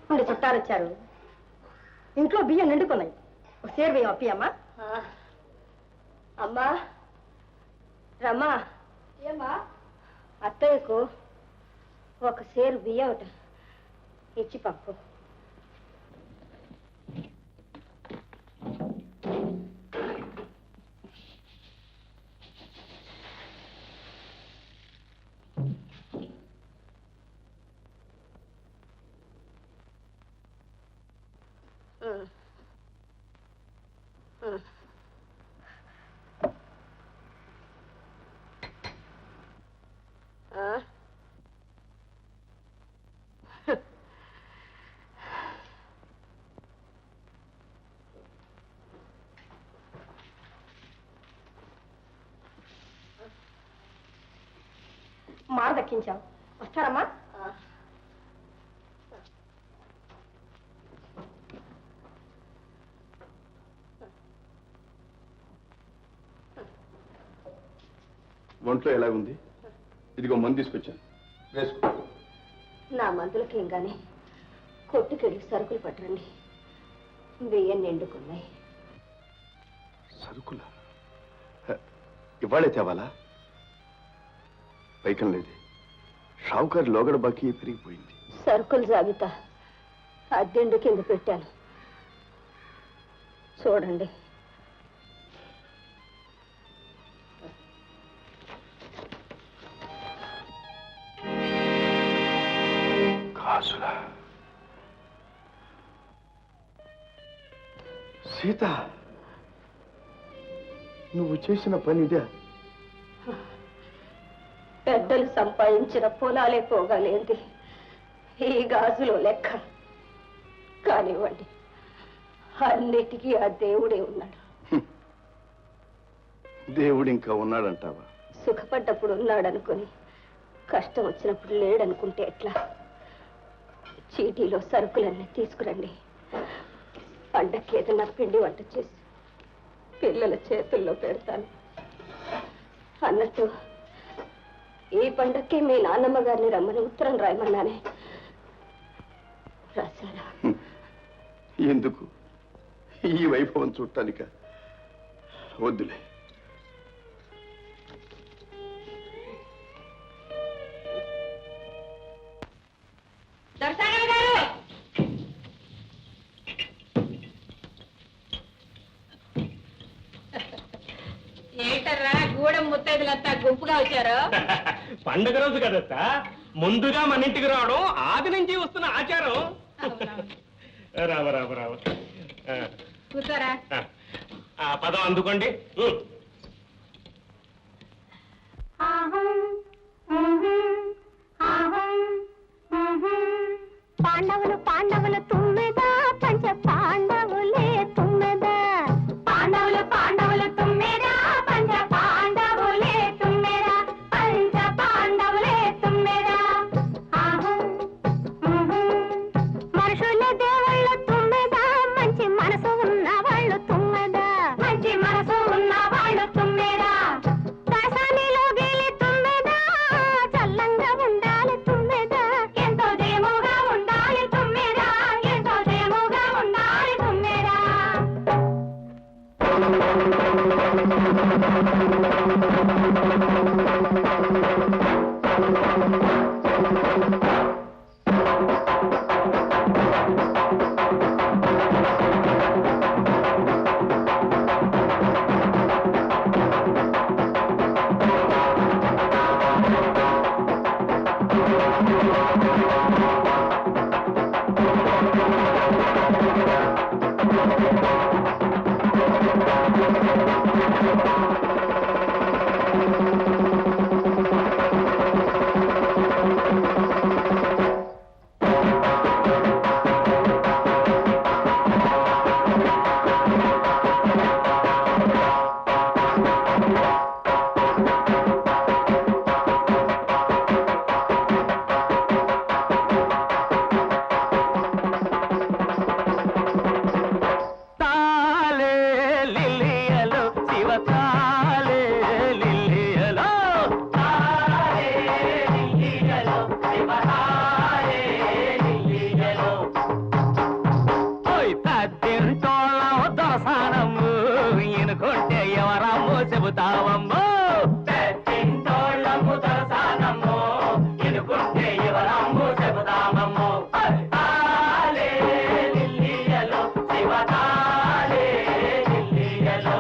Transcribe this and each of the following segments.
మరి చుట్టాలు వచ్చారు, ఇంట్లో బియ్యం నిండుకున్నాయి. సేరు బియ్యం అప్పి. అమ్మా రమ్మా, ఏమ్మా అత్తయ్యకు ఒక సేరు బియ్యం ఇచ్చి పంపు. మార దక్కించావు. వస్తారమ్మా? ఒంట్లో ఎలా ఉంది? ఇదిగో మందు తీసుకొచ్చాను, వేసుకో. నా మందులకేం గాని కొట్టుకెళ్ళి సరుకులు పట్టరండి. బియ్యం నిండుకున్నాయి. సరుకులా? ఇవాళే తేవాలా? పైకం లేదే. షావుకారు లోగడ బాకీ పెరిగిపోయింది. సరుకుల జాబితా అద్దెండు కింద పెట్టాను, చూడండి. కాసులా? సీత, నువ్వు చేసిన పని ఇదే? పెద్దలు సంపాదించిన పొలాలే పోగాలేంది ఈ గాజులో లెక్క. కానివ్వండి, అన్నిటికీ ఆ దేవుడే ఉన్నాడు. దేవుడు ఇంకా ఉన్నాడంటావా? సుఖపడ్డప్పుడు ఉన్నాడనుకుని కష్టం వచ్చినప్పుడు లేడనుకుంటే ఎట్లా? చీటీలో సరుకులన్నీ తీసుకురండి. పండక్కి ఏదన్నా పిండి వంట చేసి పిల్లల చేతుల్లో పెడతాను. అన్నట్టు ఈ పండక్కి మీ నాన్నమ్మ గారిని రమ్మని ఉత్తరం రాయమన్నానే, రాశారా? ఎందుకు? ఈ వైభవం చూడటానిక? వద్దులే. ఏంటర్రా గూడెం ముత్తైదులంతా గుంపుగా వచ్చారు? పండుగ రోజు కదత్తా, ముందుగా మన ఇంటికి రావడం ఆది నుంచి వస్తున్న ఆచారం. రావ రావ రావ, కూర్చోరా. పదం అందుకోండి. పాండవులు పాండవులు తుమ్మెదా, పంచ పాండవులే తుమ్మెదా. పాండవులు పాండవులు తుమ్మెదా, పంచ పాండవులే తుమ్మెదా. పంచ పాండవులే తుమ్మెదా. మనుషుల దేవుళ్ళ తుమ్మెదా, మంచి మనసు ఉన్న వాళ్ళు తుమ్మెదా. మంచి మనసు ఉన్న వాళ్ళు తుమ్మెదా. దశానిలో గేలి తుమ్మెదా, చల్లంగా ఉండాలి తుమ్మెదా. ఎంతో దేముగా ఉండాలి తుమ్మెదా, ఎంతో దేముగా ఉండాలి తుమ్మెదా. తాలే లిల్లియలో తాలే లిల్లియలో శివతాలే లిల్లియలో ఓయ్ పెద్దింటోళ్ళం దొరసానమ్ము ఈయనకుంటే ఎవరమ్మో చెబుతావమ్మో పెద్దింటోళ్ళము దొరసానమ్మో ఈయనకుంటే ఎవరమ్మో చెబుతామమ్మో తాలే లిల్లియలో శివతాలే లిల్లియలో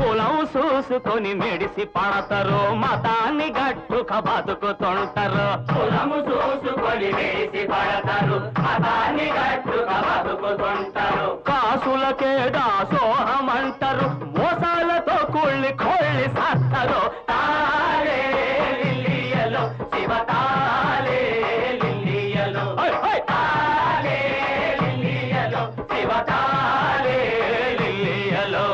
కులం చూసుకొని మెడిసి పడతారు మతాన్ని గట్టుక బతుకుతుంటారు కులము చూసుకొని మెడిసి పడతారు మతాన్ని గట్టుక బతుకుతుంటారు కాసులకే దాసోహమంటారు మోసాలతో కుళ్ళి కొళ్ళి సత్తరు తాలే లిల్లియలో శివ తాలే లిల్లియలో తాలే లిల్లియలో శివ తాలే లిల్లియలో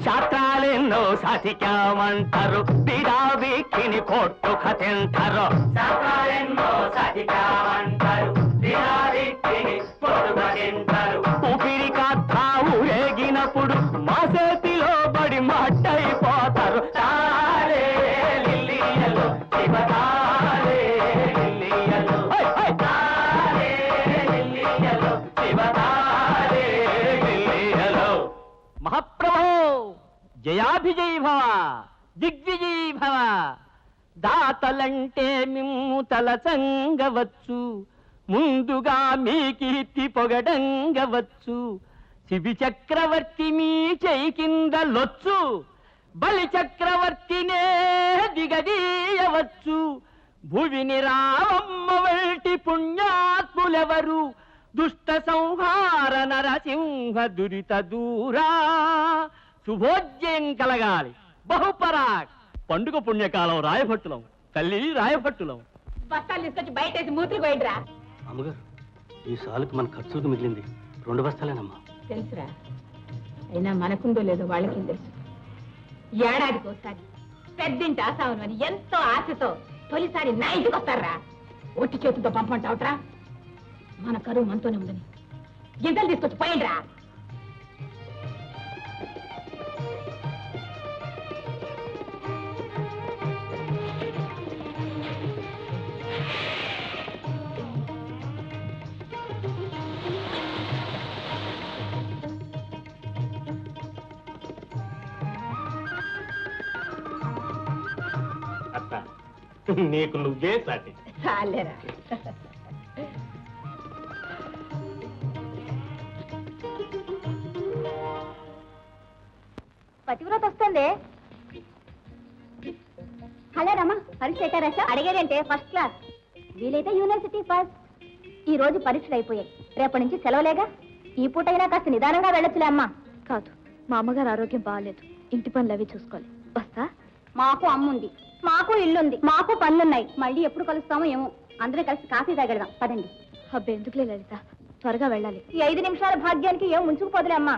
శాస్త్రాలెన్నో సాధికామంటారు బిడాబిక్కిని కొట్టుక తింటారు శాస్త్రాలెన్నో సాధికామంటారు బిడాబిక్కిని కొట్టుక తింటారు ఊపిరి కథ ఊరేగినప్పుడు మా చేతిలో బడి మట్టయిపోతారు తాలే లిల్లియలో శివ తాలే లిల్లియలో తాలే లిల్లియలో శివ తాలే లిల్లియలో మహాప్రభో జయాభిజయీ భవ దిగ్విజయీ భవ దాతలంటే మిమ్ము తలచంగవచ్చు ముందుగా మీ కీర్తి పొగడంగవచ్చు శిబి చక్రవర్తి మీ చేయి కింద లొచ్చు బలి చక్రవర్తినే దిగదీయవచ్చు భువిని రావమ్మ వంటి పుణ్యాత్ములెవరు దుష్ట సంహార నరసింహ దురిత దూరా శుభోజ్యం కలగాలి బహుపరాక్ పండుగ పుణ్యకాలం రాయభట్టులం తల్లి రాయభట్టులం బస్తాలు తీసుకొచ్చి బయటేసి మూతులు పోయిడ్రా. అమ్మగారు ఈ సాలుకి మన ఖర్చులకు మిగిలింది 2 బస్తాలేనమ్మా తెలుసురా, అయినా మనకుందో లేదో వాళ్ళకి తెలుసు. ఏడాదికి ఒకసారి పెద్దింటి ఆసావును అని ఎంతో ఆశతో తొలిసారి నా ఇంటికి వస్తారా. ఒట్టి చేతులతో పంపమంటావుట్రా. మన కరువు మనతోనే ఉందని గింజలు తీసుకొచ్చి పోయిండ్రా. అత్త నీకు నువ్వే సాటి. చాలేరా. పతివ్రత వస్తుంది. హలో రమ్మా, పరీక్ష ఎట్టారా? అడిగేదంటే ఫస్ట్ క్లాస్, వీలైతే యూనివర్సిటీ ఫస్ట్. ఈ రోజు పరీక్షలు అయిపోయాయి, రేపటి నుంచి సెలవులేగా. ఈ పూటైనా కాస్త నిదానంగా వెళ్ళొచ్చులే అమ్మా. కాదు, మా అమ్మగారు ఆరోగ్యం బాగాలేదు, ఇంటి పనులు అవి చూసుకోవాలి. వస్తా. మాకు అమ్ముంది, మాకు ఇల్లుంది, మాకు పనులున్నాయి. మళ్ళీ ఎప్పుడు కలుస్తామో ఏమో. అందరూ కలిసి కాఫీ తాగెడదాం పదండి. అబ్బే ఎందుకులే లలిత, త్వరగా వెళ్ళాలి. ఈ 5 నిమిషాల భాగ్యానికి ఏం ముంచుకుపోదులే అమ్మా.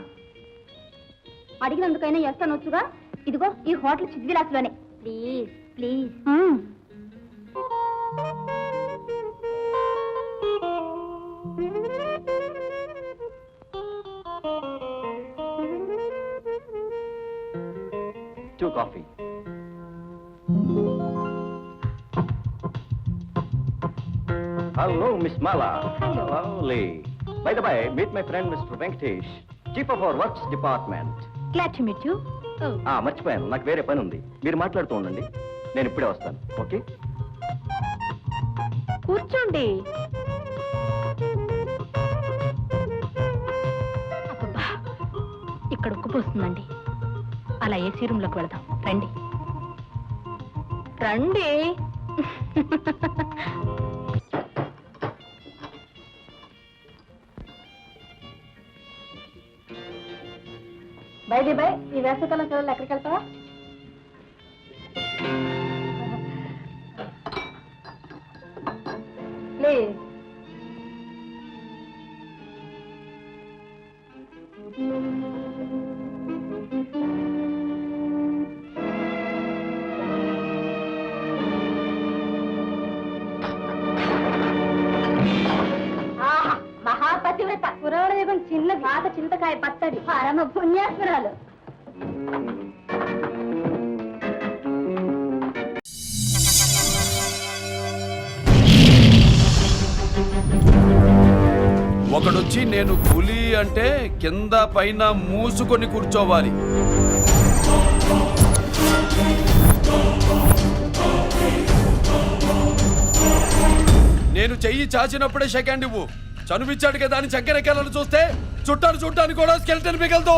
అడిగినందుకైనా చేస్తానొచ్చుగా. ఇదిగో ఈ హోటల్ చిద్విలాస్లోనే. Please please. Two coffee. Hello, Miss Mala. Hello. Lovely. By the way, meet my friend Mr. Venkatesh, Chief of our Works Department. Glad to meet you. మర్చిపోయాను, నాకు వేరే పని ఉంది. మీరు మాట్లాడుతూ ఉండండి, నేను ఇప్పుడే వస్తాను. ఓకే, కూర్చోండి. అబ్బబ్బా, ఇక్కడ ఉక్కుపోస్తుందండి. అలా ఏసీ రూమ్ లోకి వెళదాం. రండి రండి. బైది బై ఈ వేసవికాలం సెలవులు ఎక్కడికి వెళ్తావా? ప్లీజ్. మహాపతివ్రత పురాణ యుగం చిన్న పాత చింతకాయ పచ్చడి పరమ పుణ్యాత్మరాలు. ఒకడొచ్చి నేను పులి అంటే కింద పైన మూసుకొని కూర్చోవాలి. నేను చెయ్యి చాచినప్పుడే సెకండ్ ఇవ్వు. చనువిచ్చాడు కదా అని చక్కెర చూస్తే చుట్టాలు చూడటానికి కూడా స్కెల్టన్ మిగలదు.